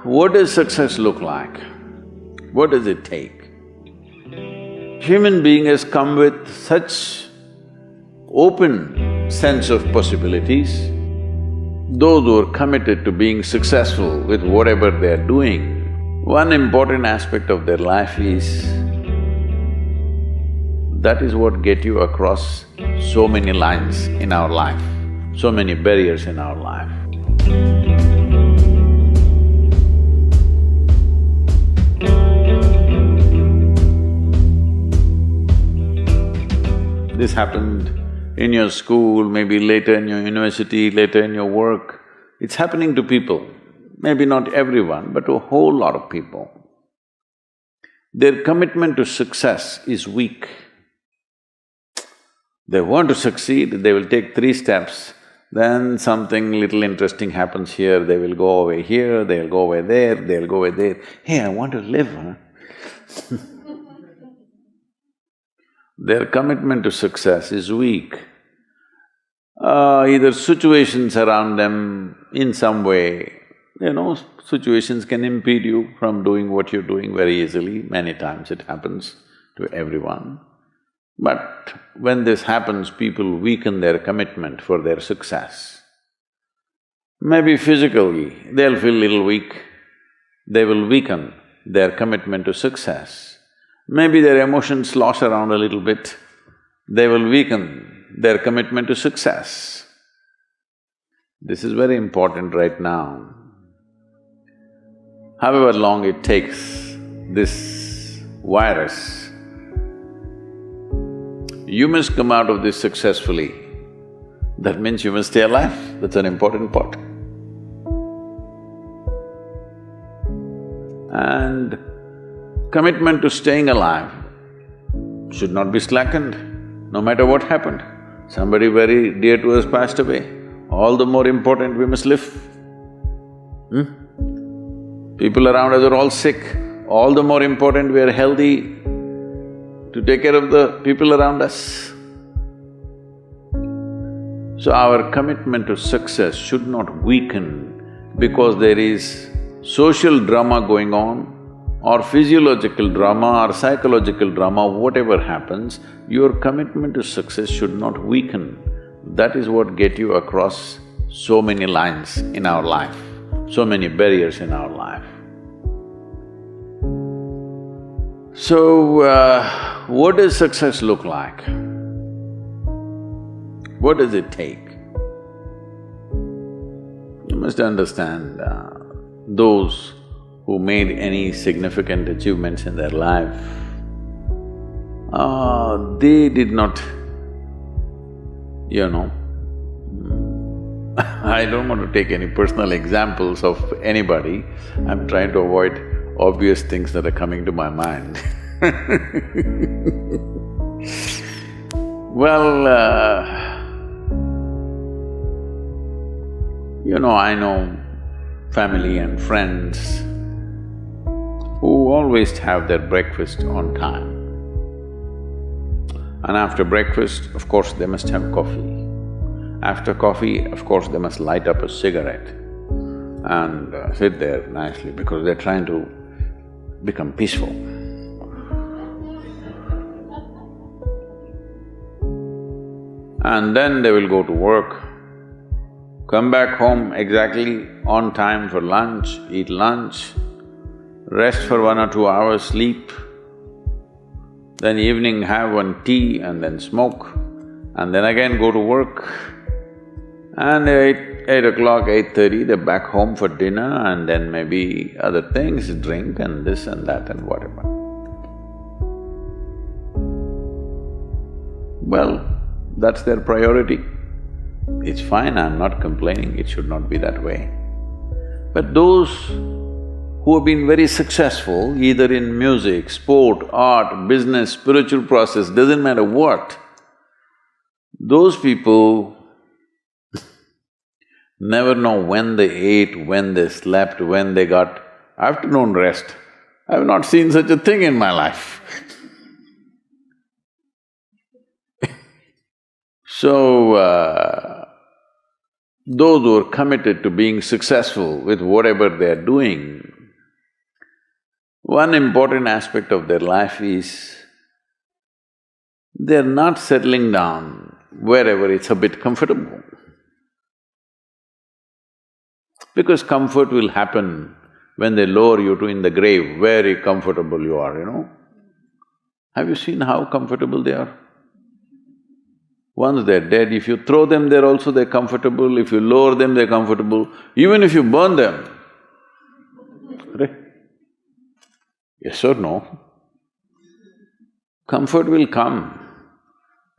What does success look like? What does it take? Human being has come with such open sense of possibilities. Those who are committed to being successful with whatever they are doing, one important aspect of their life is that is what get you across so many lines in our life, so many barriers in our life. This happened in your school, maybe later in your university, later in your work. It's happening to people, maybe not everyone, but to a whole lot of people. Their commitment to success is weak. They want to succeed, they will take 3 steps, then something little interesting happens here, they will go away here, they'll go away there, they'll go away there. Hey, I want to live, huh? Their commitment to success is weak. Either situations around them in some way, situations can impede you from doing what you're doing very easily. Many times it happens to everyone. But when this happens, people weaken their commitment for their success. Maybe physically, they'll feel little weak, they will weaken their commitment to success. Maybe their emotions slosh around a little bit, they will weaken their commitment to success. This is very important right now. However long it takes, this virus, you must come out of this successfully. That means you must stay alive, that's an important part. And commitment to staying alive should not be slackened, no matter what happened. Somebody very dear to us passed away, all the more important we must live. People around us are all sick, all the more important we are healthy to take care of the people around us. So our commitment to success should not weaken because there is social drama going on, or physiological drama or psychological drama, whatever happens, your commitment to success should not weaken. That is what get you across so many lines in our life, so many barriers in our life. So, what does success look like? What does it take? You must understand, those who made any significant achievements in their life, they did not, I don't want to take any personal examples of anybody, I'm trying to avoid obvious things that are coming to my mind. Well, I know family and friends who always have their breakfast on time. And after breakfast, of course, they must have coffee. After coffee, of course, they must light up a cigarette and sit there nicely because they're trying to become peaceful. And then they will go to work, come back home exactly on time for lunch, eat lunch, rest for 1 or 2 hours, sleep, then evening have one tea and then smoke, and then again go to work. And eight o'clock, 8:30, they're back home for dinner and then maybe other things, drink and this and that and whatever. Well, that's their priority. It's fine, I'm not complaining, it should not be that way. But those who have been very successful, either in music, sport, art, business, spiritual process, doesn't matter what, those people never know when they ate, when they slept, when they got afternoon rest. I've not seen such a thing in my life. So, those who are committed to being successful with whatever they are doing, One important aspect of their life is they're not settling down wherever it's a bit comfortable. Because comfort will happen when they lower you to in the grave, very comfortable you are, you know. Have you seen how comfortable they are? Once they're dead, if you throw them there also they're comfortable, if you lower them they're comfortable, even if you burn them. Right? Yes or no? Comfort will come.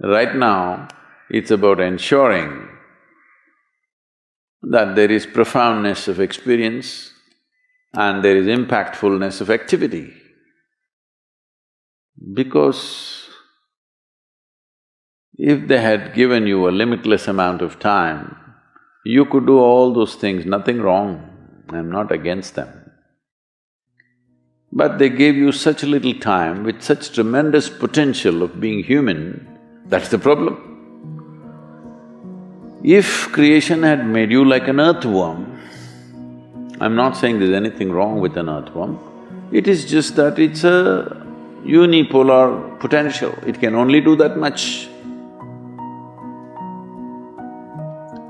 Right now, it's about ensuring that there is profoundness of experience and there is impactfulness of activity. Because if they had given you a limitless amount of time, you could do all those things, nothing wrong, I'm not against them. But they gave you such little time with such tremendous potential of being human, that's the problem. If creation had made you like an earthworm, I'm not saying there's anything wrong with an earthworm, it is just that it's a unipolar potential, it can only do that much.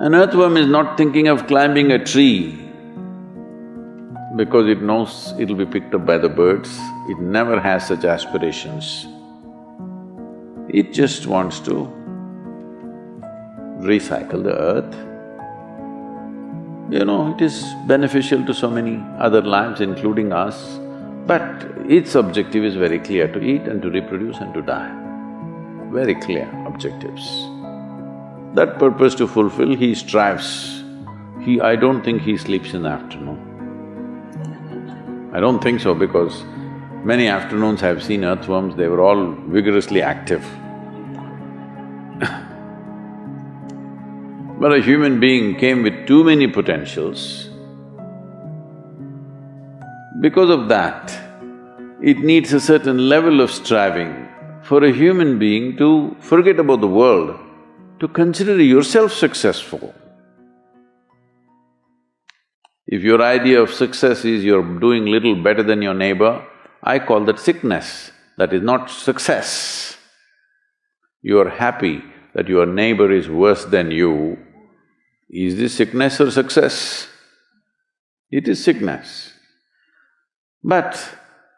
An earthworm is not thinking of climbing a tree because it knows it'll be picked up by the birds, it never has such aspirations. It just wants to recycle the earth. You know, it is beneficial to so many other lives, including us, but its objective is very clear, to eat and to reproduce and to die. Very clear objectives. That purpose to fulfill, he strives. I don't think he sleeps in the afternoon. I don't think so because many afternoons I've seen earthworms, they were all vigorously active. But a human being came with too many potentials. Because of that, it needs a certain level of striving for a human being to forget about the world, to consider yourself successful. If your idea of success is you're doing little better than your neighbor, I call that sickness, that is not success. You are happy that your neighbor is worse than you. Is this sickness or success? It is sickness. But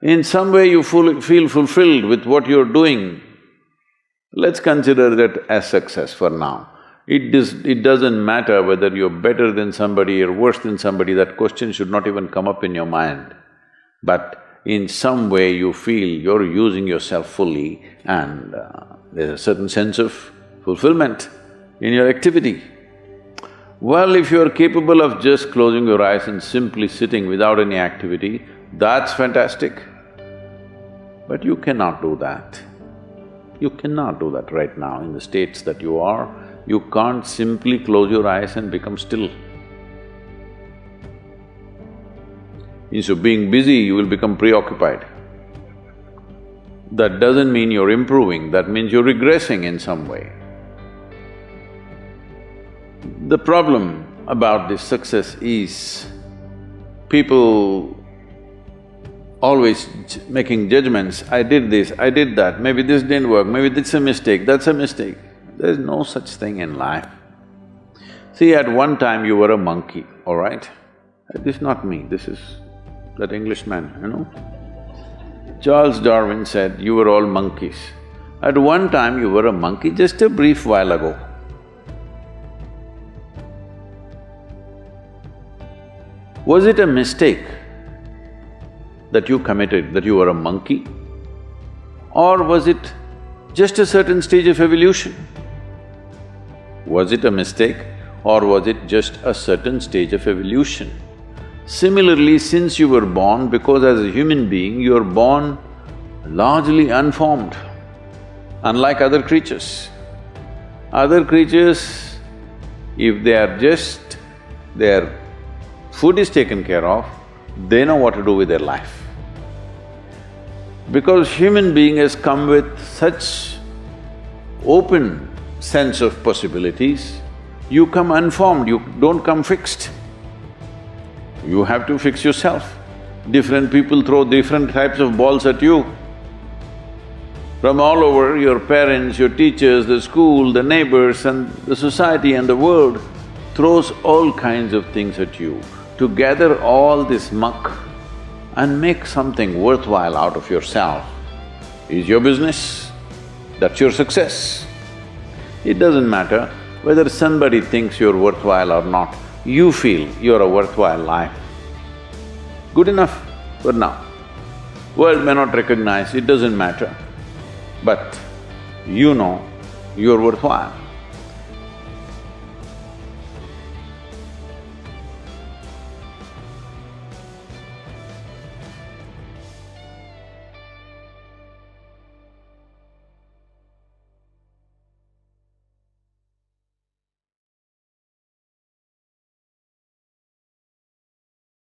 in some way you feel fulfilled with what you're doing, let's consider that as success for now. It doesn't matter whether you're better than somebody or worse than somebody, that question should not even come up in your mind. But in some way you feel you're using yourself fully and there's a certain sense of fulfillment in your activity. Well, if you're capable of just closing your eyes and simply sitting without any activity, that's fantastic. But you cannot do that. You cannot do that right now in the states that you are. You can't simply close your eyes and become still. Instead of being busy, you will become preoccupied. That doesn't mean you're improving, that means you're regressing in some way. The problem about this success is people always making judgments, I did this, I did that, maybe this didn't work, maybe this is a mistake, that's a mistake. There's no such thing in life. See, at one time you were a monkey, all right? This is not me, this is that Englishman, you know? Charles Darwin said, you were all monkeys. At one time you were a monkey, just a brief while ago. Was it a mistake that you committed, that you were a monkey? Or was it just a certain stage of evolution? Was it a mistake or was it just a certain stage of evolution? Similarly, since you were born, because as a human being, you are born largely unformed, unlike other creatures. Other creatures, if they are just… their food is taken care of, they know what to do with their life. Because human being has come with such open sense of possibilities, you come unformed, you don't come fixed. You have to fix yourself. Different people throw different types of balls at you. From all over, your parents, your teachers, the school, the neighbors and the society and the world throws all kinds of things at you. To gather all this muck and make something worthwhile out of yourself is your business. That's your success. It doesn't matter whether somebody thinks you're worthwhile or not, you feel you're a worthwhile life. Good enough for now. World may not recognize, it doesn't matter, but you know you're worthwhile.